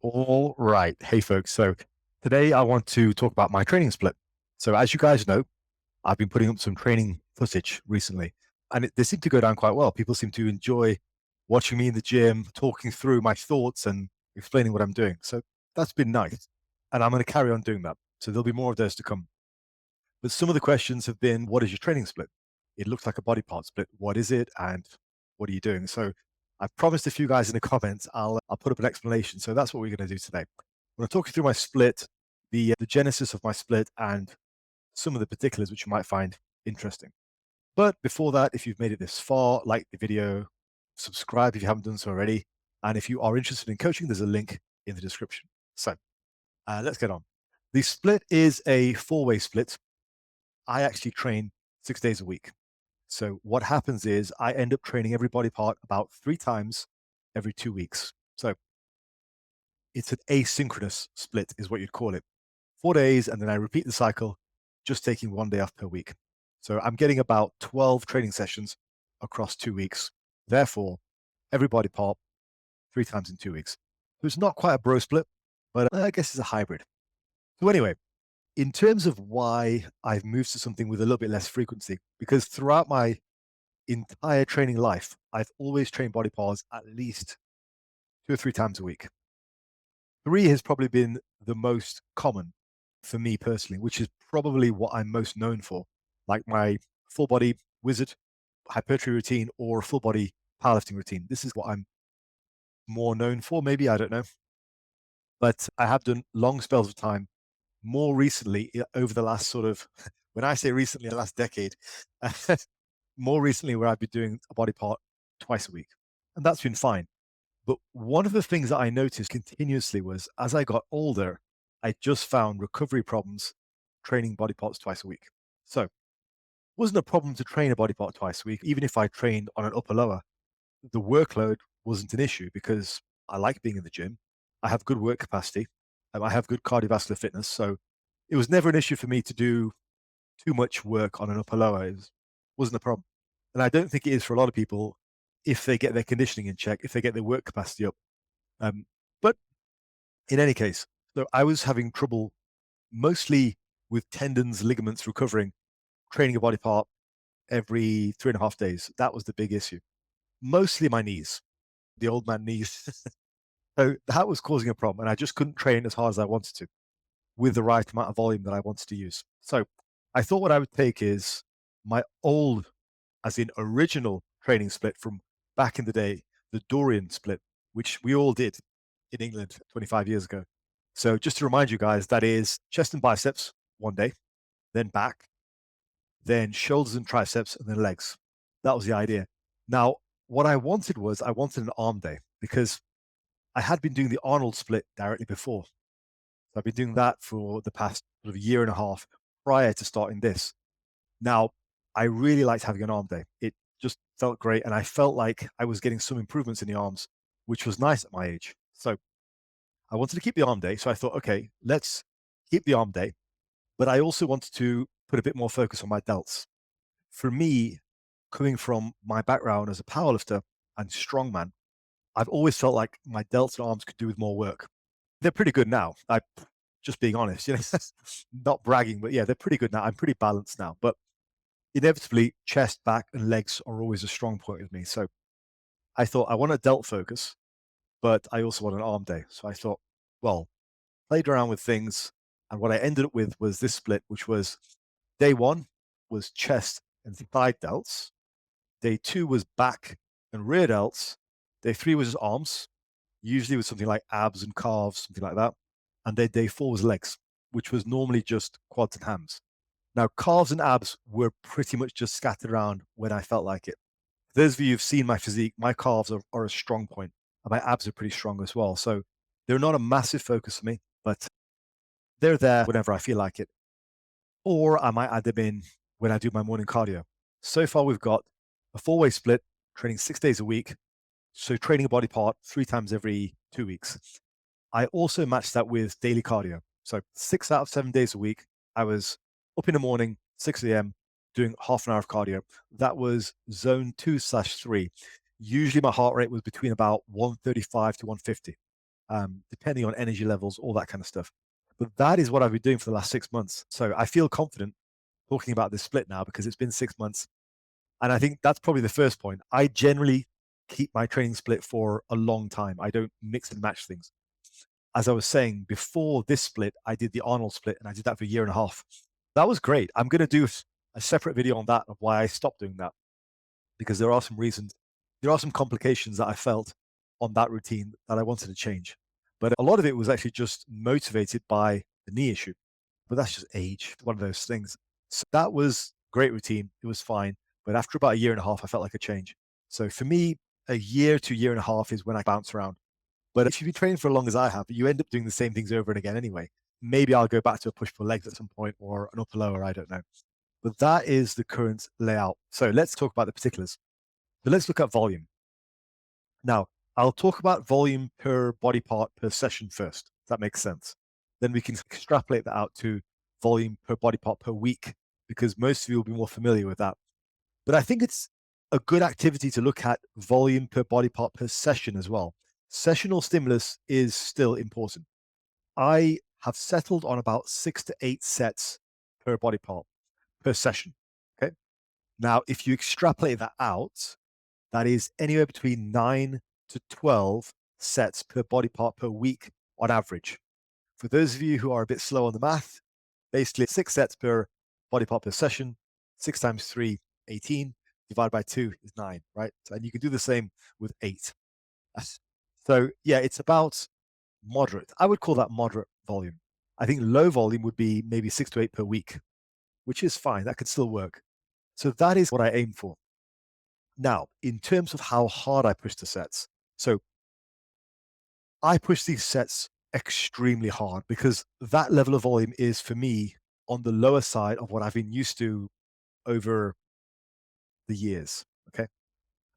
All right. Hey, folks. So today I want to talk about my training split. So, as you guys know, I've been putting up some training footage recently, and they seem to go down quite well. People seem to enjoy watching me in the gym, talking through my thoughts and explaining what I'm doing. So, that's been nice. And I'm going to carry on doing that. So, there'll be more of those to come. But some of the questions have been, what is your training split? It looks like a body part split. What is it? And what are you doing? So I've promised a few guys in the comments, I'll put up an explanation. So that's what we're going to do today. I'm going to talk you through my split, the genesis of my split, and some of the particulars which you might find interesting. But before that, if you've made it this far, like the video, subscribe if you haven't done so already. And if you are interested in coaching, there's a link in the description. So let's get on. The split is a four-way split. I actually train 6 days a week. So what happens is I end up training every body part about 3 times every 2 weeks. So it's an asynchronous split, is what you'd call it. 4 days, and then I repeat the cycle, just taking 1 day off per week. So I'm getting about 12 training sessions across 2 weeks. Therefore, every body part 3 times in 2 weeks. So it's not quite a bro split, but I guess it's a hybrid. So anyway, in terms of why I've moved to something with a little bit less frequency, because throughout my entire training life, I've always trained body parts at least 2 or 3 times a week. Three has probably been the most common for me personally, which is probably what I'm most known for, like my full body wizard hypertrophy routine or full body powerlifting routine. This is what I'm more known for, maybe, I don't know. But I have done long spells of time more recently over the last sort of, when I say recently, the last decade, more recently where I've been doing a body part twice a week. And that's been fine. But one of the things that I noticed continuously was as I got older, I just found recovery problems training body parts twice a week. So it wasn't a problem to train a body part twice a week. Even if I trained on an upper lower, the workload wasn't an issue because I like being in the gym. I have good work capacity. I have good cardiovascular fitness. So it was never an issue for me to do too much work on an upper lower. Wasn't a problem. And I don't think it is for a lot of people if they get their conditioning in check, if they get their work capacity up. But in any case, so I was having trouble mostly with tendons, ligaments recovering, training a body part every 3.5 days. That was the big issue. Mostly my knees, the old man knees. So that was causing a problem. And I just couldn't train as hard as I wanted to with the right amount of volume that I wanted to use. So I thought what I would take is my old, as in original training split from back in the day, the Dorian split, which we all did in England 25 years ago. So just to remind you guys, that is chest and biceps 1 day, then back, then shoulders and triceps, and then legs. That was the idea. Now, what I wanted was I wanted an arm day because I had been doing the Arnold split directly before. So I've been doing that for the past sort of year and a half prior to starting this. Now, I really liked having an arm day. It just felt great. And I felt like I was getting some improvements in the arms, which was nice at my age. So I wanted to keep the arm day. So I thought, okay, let's keep the arm day. But I also wanted to put a bit more focus on my delts. For me, coming from my background as a powerlifter and strongman, I've always felt like my delts and arms could do with more work. They're pretty good now. I just being honest, not bragging, but yeah, they're pretty good now. I'm pretty balanced now, but inevitably chest, back, and legs are always a strong point with me. So I thought I want a delt focus, but I also want an arm day. So I thought, well, played around with things. And what I ended up with was this split, which was day one was chest and thigh delts. Day two was back and rear delts. Day three was arms, usually with something like abs and calves, something like that. And then day four was legs, which was normally just quads and hams. Now, calves and abs were pretty much just scattered around when I felt like it. For those of you who've seen my physique, my calves are a strong point, and my abs are pretty strong as well. So they're not a massive focus for me, but they're there whenever I feel like it. Or I might add them in when I do my morning cardio. So far, we've got a four-way split, training 6 days a week. So training a body part 3 times every 2 weeks. I also matched that with daily cardio. So 6 out of 7 days a week, I was up in the morning, 6 a.m., doing half an hour of cardio. That was zone 2/3. Usually my heart rate was between about 135 to 150. depending on energy levels, all that kind of stuff. But that is what I've been doing for the last 6 months. So I feel confident talking about this split now because it's been 6 months. And I think that's probably the first point. I generally keep my training split for a long time. I don't mix and match things. As I was saying, before this split, I did the Arnold split and I did that for a year and a half. That was great. I'm going to do a separate video on that of why I stopped doing that because there are some reasons, there are some complications that I felt on that routine that I wanted to change. But a lot of it was actually just motivated by the knee issue. But that's just age, one of those things. So that was great routine. It was fine. But after about a year and a half, I felt like a change. So for me, a year to a year and a half is when I bounce around. But if you've been training for as long as I have, you end up doing the same things over and again anyway. Maybe I'll go back to a push pull legs at some point or an upper lower, I don't know. But that is the current layout. So let's talk about the particulars. So let's look at volume. Now, I'll talk about volume per body part per session first. If that makes sense. Then we can extrapolate that out to volume per body part per week, because most of you will be more familiar with that. But I think it's a good activity to look at volume per body part per session as well. Sessional stimulus is still important. I have settled on about 6 to 8 sets per body part per session. Okay. Now, if you extrapolate that out, that is anywhere between 9 to 12 sets per body part per week on average. For those of you who are a bit slow on the math, basically 6 sets per body part per session, 6 times 3, 18, divided by 2 is 9, right? And you can do the same with 8. So yeah, it's about moderate. I would call that moderate volume. I think low volume would be maybe 6 to 8 per week, which is fine. That could still work. So that is what I aim for. Now, in terms of how hard I push the sets, so I push these sets extremely hard because that level of volume is for me on the lower side of what I've been used to over the years. Okay.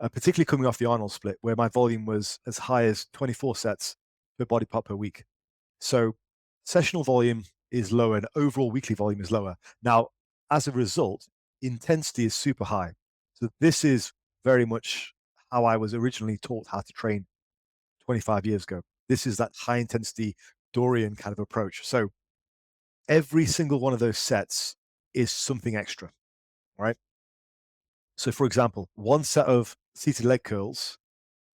Particularly coming off the Arnold split, where my volume was as high as 24 sets per body part per week. So sessional volume is lower and overall weekly volume is lower. Now, as a result, intensity is super high. So this is very much how I was originally taught how to train 25 years ago. This is that high intensity Dorian kind of approach. So every single one of those sets is something extra, right? So for example, one set of seated leg curls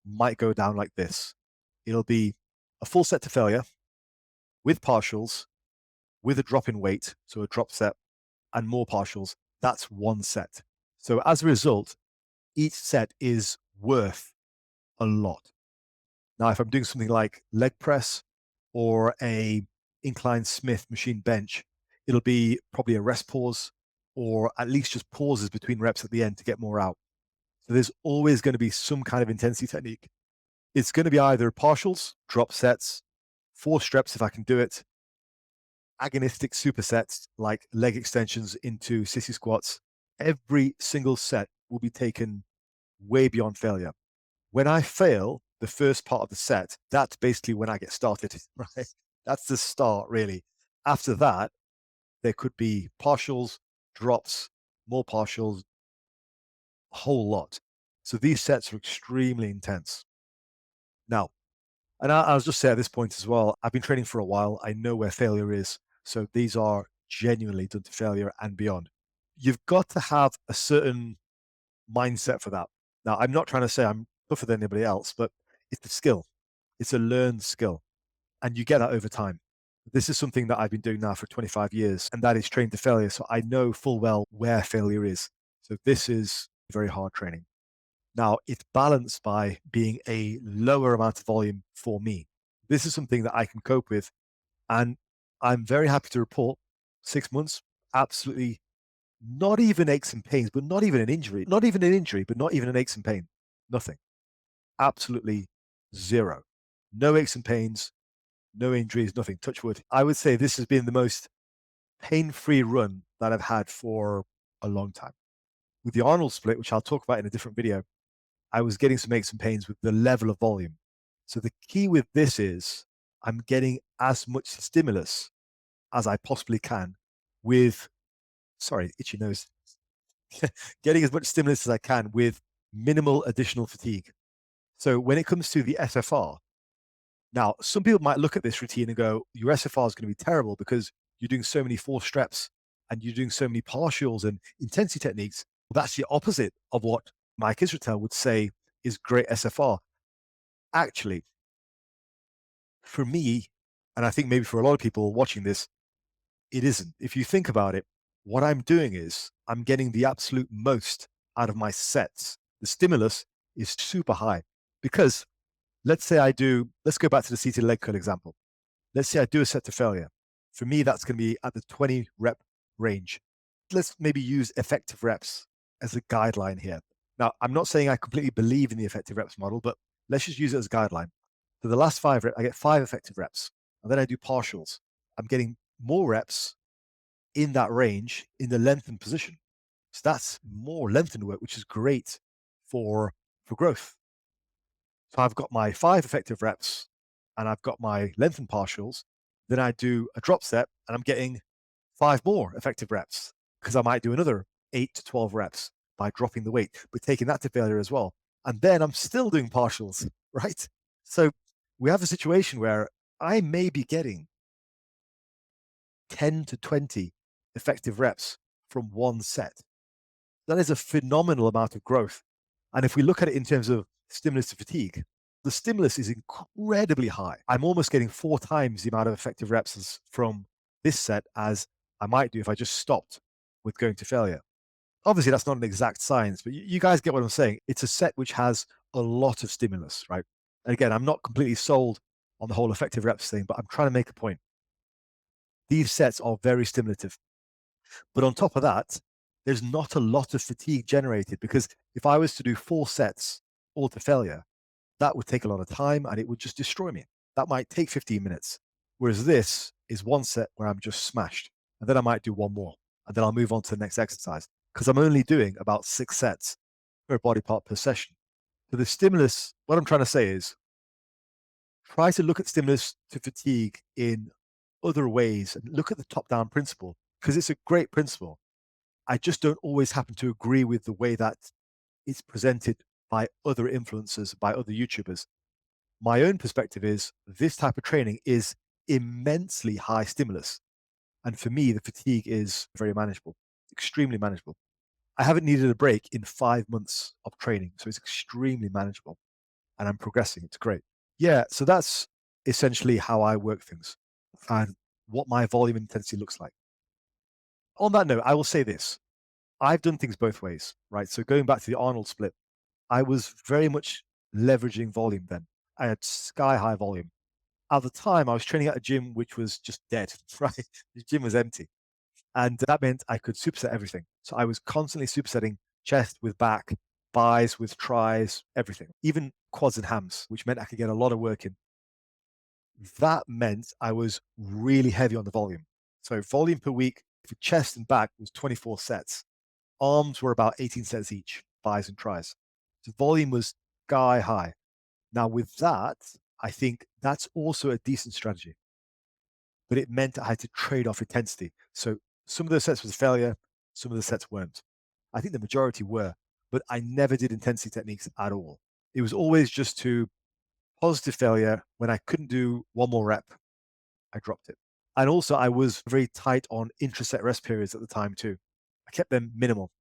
might go down like this. It'll be a full set to failure with partials, with a drop in weight, so a drop set and more partials. That's one set. So as a result, each set is worth a lot. Now, if I'm doing something like leg press or a incline Smith machine bench, it'll be probably a rest pause or at least just pauses between reps at the end to get more out. So there's always going to be some kind of intensity technique. It's going to be either partials, drop sets, forced reps if I can do it, agonistic supersets like leg extensions into sissy squats. Every single set will be taken way beyond failure. When I fail the first part of the set, that's basically when I get started, right? That's the start, really. After that, there could be partials, drops, more partials, a whole lot. So these sets are extremely intense. Now, and I'll just say at this point as well, I've been training for a while. I know where failure is. So these are genuinely done to failure and beyond. You've got to have a certain mindset for that. Now, I'm not trying to say I'm tougher than anybody else, but it's a skill. It's a learned skill. And you get that over time. This is something that I've been doing now for 25 years, and that is trained to failure. So I know full well where failure is. So this is very hard training. Now, it's balanced by being a lower amount of volume for me. This is something that I can cope with. And I'm very happy to report 6 months, absolutely not even aches and pains, but not even an injury, not even an injury, but not even an aches and pain. Nothing. Absolutely zero. No aches and pains, no injuries, nothing. Touch wood. I would say this has been the most pain-free run that I've had for a long time. With the Arnold split, which I'll talk about in a different video, I was getting some aches and pains with the level of volume. So the key with this is I'm getting as much stimulus as I possibly can with, sorry, itchy nose, getting as much stimulus as I can with minimal additional fatigue. So when it comes to the SFR, Now, some people might look at this routine and go, your SFR is going to be terrible because you're doing so many forced reps and you're doing so many partials and intensity techniques. Well, that's the opposite of what Mike Israetel would say is great SFR. Actually, for me, and I think maybe for a lot of people watching this, it isn't. If you think about it, what I'm doing is I'm getting the absolute most out of my sets. The stimulus is super high because let's say let's go back to the seated leg curl example. Let's say I do a set to failure. For me, that's going to be at the 20 rep range. Let's maybe use effective reps as a guideline here. Now, I'm not saying I completely believe in the effective reps model, but let's just use it as a guideline. For the last 5 reps, I get 5 effective reps, and then I do partials. I'm getting more reps in that range in the lengthened position. So that's more lengthened work, which is great for growth. So I've got my 5 effective reps and I've got my lengthened partials. Then I do a drop set and I'm getting 5 more effective reps because I might do another 8 to 12 reps by dropping the weight, but taking that to failure as well. And then I'm still doing partials, right? So we have a situation where I may be getting 10 to 20 effective reps from one set. That is a phenomenal amount of growth. And if we look at it in terms of stimulus to fatigue, the stimulus is incredibly high. I'm almost getting 4 times the amount of effective reps from this set as I might do if I just stopped with going to failure. Obviously, that's not an exact science, but you guys get what I'm saying. It's a set which has a lot of stimulus, right? And again, I'm not completely sold on the whole effective reps thing, but I'm trying to make a point. These sets are very stimulative. But on top of that, there's not a lot of fatigue generated because if I was to do 4 sets all to failure, that would take a lot of time and it would just destroy me. That might take 15 minutes. Whereas this is 1 set where I'm just smashed. And then I might do one more. And then I'll move on to the next exercise because I'm only doing about 6 sets per body part per session. So the stimulus, what I'm trying to say is try to look at stimulus to fatigue in other ways and look at the top down principle because it's a great principle. I just don't always happen to agree with the way that it's presented by other influencers, by other YouTubers. My own perspective is this type of training is immensely high stimulus. And for me, the fatigue is very manageable, extremely manageable. I haven't needed a break in 5 months of training. So it's extremely manageable and I'm progressing. It's great. Yeah. So that's essentially how I work things and what my volume intensity looks like. On that note, I will say this. I've done things both ways, right? So going back to the Arnold split, I was very much leveraging volume then. I had sky high volume. At the time, I was training at a gym which was just dead, right? The gym was empty. And that meant I could superset everything. So I was constantly supersetting chest with back, buys with tries, everything, even quads and hams, which meant I could get a lot of work in. That meant I was really heavy on the volume. So volume per week for chest and back was 24 sets. Arms were about 18 sets each, buys and tries. So volume was sky high. Now, with that, I think that's also a decent strategy, but it meant I had to trade off intensity. So some of the sets was a failure, some of the sets weren't. I think the majority were, but I never did intensity techniques at all. It was always just to positive failure. When I couldn't do one more rep, I dropped it. And also, I was very tight on intraset rest periods at the time, too. I kept them minimal.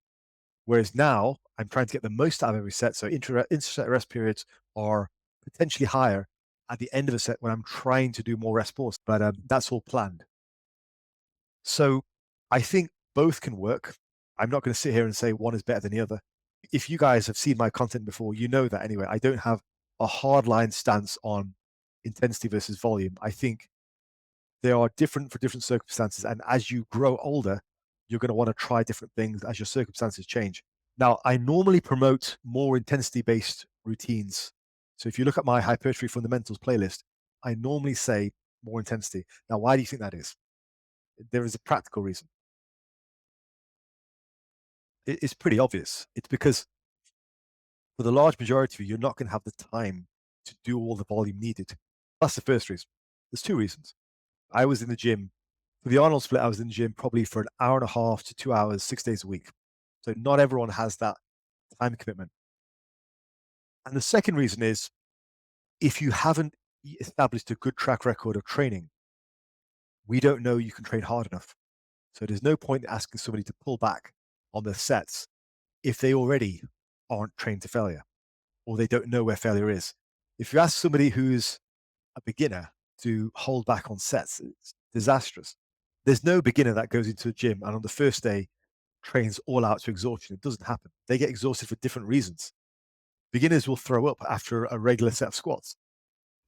Whereas now I'm trying to get the most out of every set. So intraset rest periods are potentially higher at the end of a set when I'm trying to do more rest pause, but that's all planned. So I think both can work. I'm not going to sit here and say one is better than the other. If you guys have seen my content before, you know that anyway. I don't have a hardline stance on intensity versus volume. I think they are different for different circumstances. And as you grow older, you're going to want to try different things as your circumstances change. Now, I normally promote more intensity based routines. So if you look at my hypertrophy fundamentals playlist, I normally say more intensity. Now, why do you think that is? There is a practical reason. It's pretty obvious. It's because for the large majority of you, you're not going to have the time to do all the volume needed. That's the first reason. There's 2 reasons. I was in the gym for the Arnold split. I was in the gym probably for an hour and a half to 2 hours, 6 days a week. So not everyone has that time commitment. And the second reason is if you haven't established a good track record of training, we don't know you can train hard enough. So there's no point in asking somebody to pull back on their sets if they already aren't trained to failure or they don't know where failure is. If you ask somebody who's a beginner to hold back on sets, it's disastrous. There's no beginner that goes into a gym and on the first day trains all out to exhaustion. It doesn't happen. They get exhausted for different reasons. Beginners will throw up after a regular set of squats.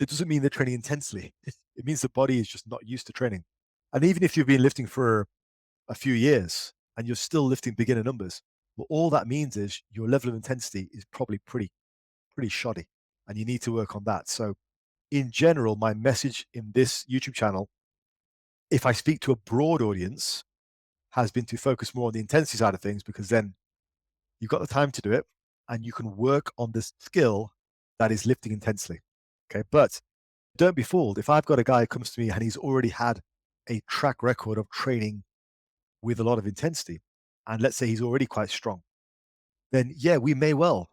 It doesn't mean they're training intensely. It means the body is just not used to training. And even if you've been lifting for a few years and you're still lifting beginner numbers, well, all that means is your level of intensity is probably pretty shoddy, and you need to work on that. So, in general, my message in this YouTube channel, if I speak to a broad audience, has been to focus more on the intensity side of things because then you've got the time to do it and you can work on the skill that is lifting intensely. Okay. But don't be fooled. If I've got a guy who comes to me and he's already had a track record of training with a lot of intensity, and let's say he's already quite strong, then yeah, we may well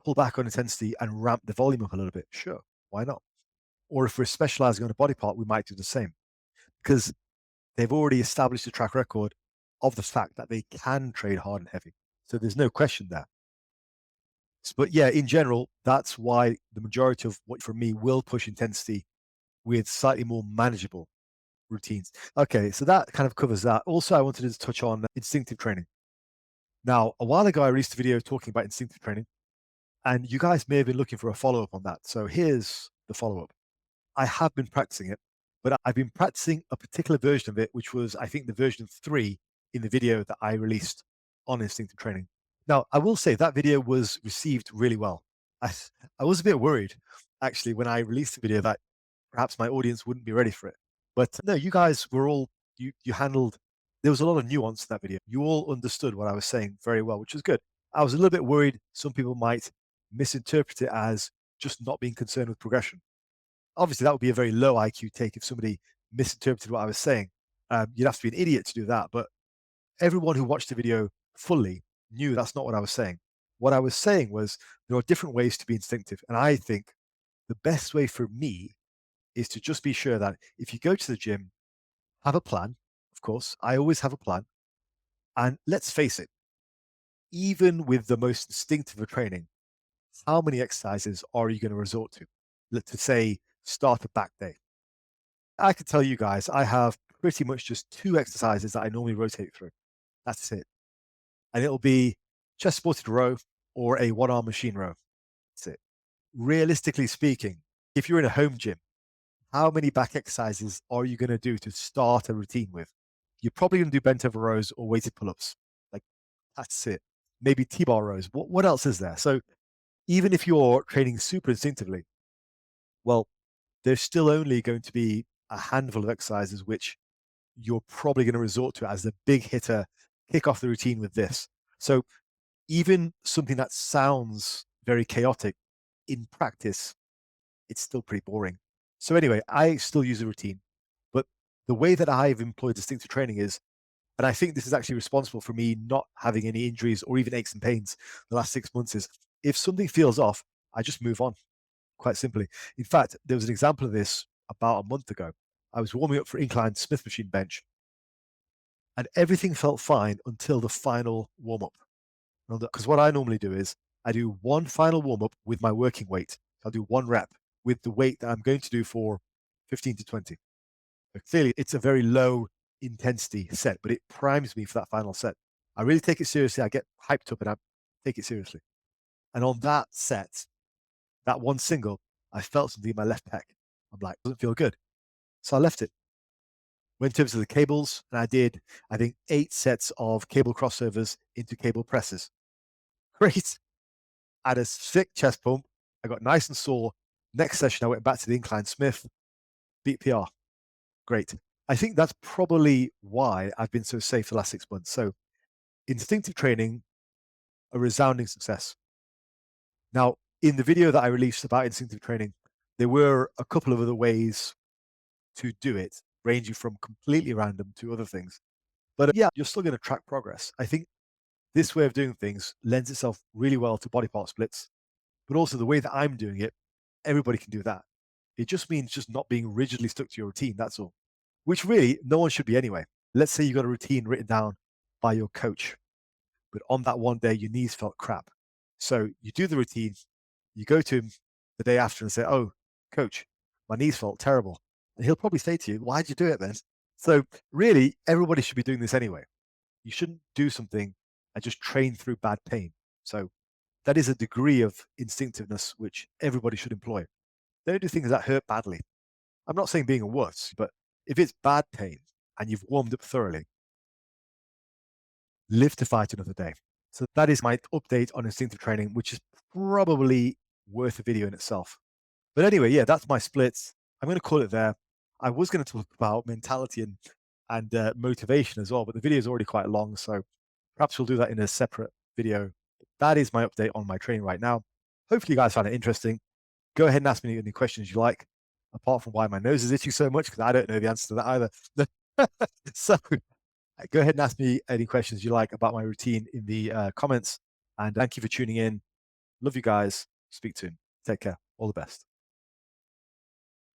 pull back on intensity and ramp the volume up a little bit. Sure. Why not? Or if we're specializing on a body part, we might do the same because they've already established a track record of the fact that they can train hard and heavy. So there's no question there. But yeah, in general, that's why the majority of what for me will push intensity with slightly more manageable routines. Okay, so that kind of covers that. Also, I wanted to touch on instinctive training. Now, a while ago, I released a video talking about instinctive training, and you guys may have been looking for a follow up on that. So here's the follow up. I have been practicing it, but I've been practicing a particular version of it, which was, I think, the version 3 in the video that I released on instinctive training. Now, I will say that video was received really well. I, I was a bit worried, actually, when I released the video that perhaps my audience wouldn't be ready for it. But no, you guys were all, you handled, there was a lot of nuance in that video. You all understood what I was saying very well, which was good. I was a little bit worried some people might misinterpret it as just not being concerned with progression. Obviously, that would be a very low IQ take if somebody misinterpreted what I was saying. You'd have to be an idiot to do that. But everyone who watched the video fully knew that's not what I was saying. What I was saying was there are different ways to be instinctive. And I think the best way for me is to just be sure that if you go to the gym, have a plan. Of course, I always have a plan. And let's face it, even with the most instinctive of training, how many exercises are you going to resort to? Let's say start a back day. I can tell you guys, I have pretty much just 2 exercises that I normally rotate through. That's it. And it'll be chest supported row or a 1-arm machine row. That's it. Realistically speaking, if you're in a home gym, how many back exercises are you going to do to start a routine with? You're probably going to do bent over rows or weighted pull-ups. Like that's it. Maybe T-bar rows. What else is there? So even if you're training super instinctively, well, there's still only going to be a handful of exercises which you're probably going to resort to as the big hitter, kick off the routine with this. So even something that sounds very chaotic in practice, it's still pretty boring. So anyway, I still use a routine, but the way that I've employed distinctive training is, and I think this is actually responsible for me not having any injuries or even aches and pains the last 6 months is if something feels off, I just move on quite simply. In fact, there was an example of this about a month ago. I was warming up for incline Smith machine bench and everything felt fine until the final warm up. Because what I normally do is I do one final warm up with my working weight. I'll do 1 rep with the weight that I'm going to do for 15 to 20. But clearly, it's a very low intensity set, but it primes me for that final set. I really take it seriously. I get hyped up and I take it seriously. And on that set, that one single, I felt something in my left pec. I'm like, doesn't feel good. So I left it. Went over to the cables and I did, I think, 8 sets of cable crossovers into cable presses. Great. I had a sick chest pump. I got nice and sore. Next session, I went back to the incline Smith, beat PR. Great. I think that's probably why I've been so safe the last 6 months. So instinctive training, a resounding success. Now, in the video that I released about instinctive training, there were a couple of other ways to do it, ranging from completely random to other things. But yeah, you're still going to track progress. I think this way of doing things lends itself really well to body part splits, but also the way that I'm doing it, everybody can do that. It just means just not being rigidly stuck to your routine. That's all, which really no one should be anyway. Let's say you got a routine written down by your coach, but on that one day, your knees felt crap. So you do the routine, you go to him the day after and say, "Oh, coach, my knees felt terrible." And he'll probably say to you, "Why'd you do it then?" So really, everybody should be doing this anyway. You shouldn't do something and just train through bad pain. So that is a degree of instinctiveness which everybody should employ. Don't do things that hurt badly. I'm not saying being a wuss, but if it's bad pain and you've warmed up thoroughly, live to fight another day. So that is my update on instinctive training, which is probably worth a video in itself. But anyway, yeah, that's my splits. I'm going to call it there. I was going to talk about mentality and motivation as well, but the video is already quite long, so perhaps we'll do that in a separate video. That is my update on my training right now. Hopefully, you guys found it interesting. Go ahead and ask me any questions you like, apart from why my nose is itching so much, because I don't know the answer to that either. So go ahead and ask me any questions you like about my routine in the comments. And thank you for tuning in. Love you guys. Speak soon. Take care. All the best.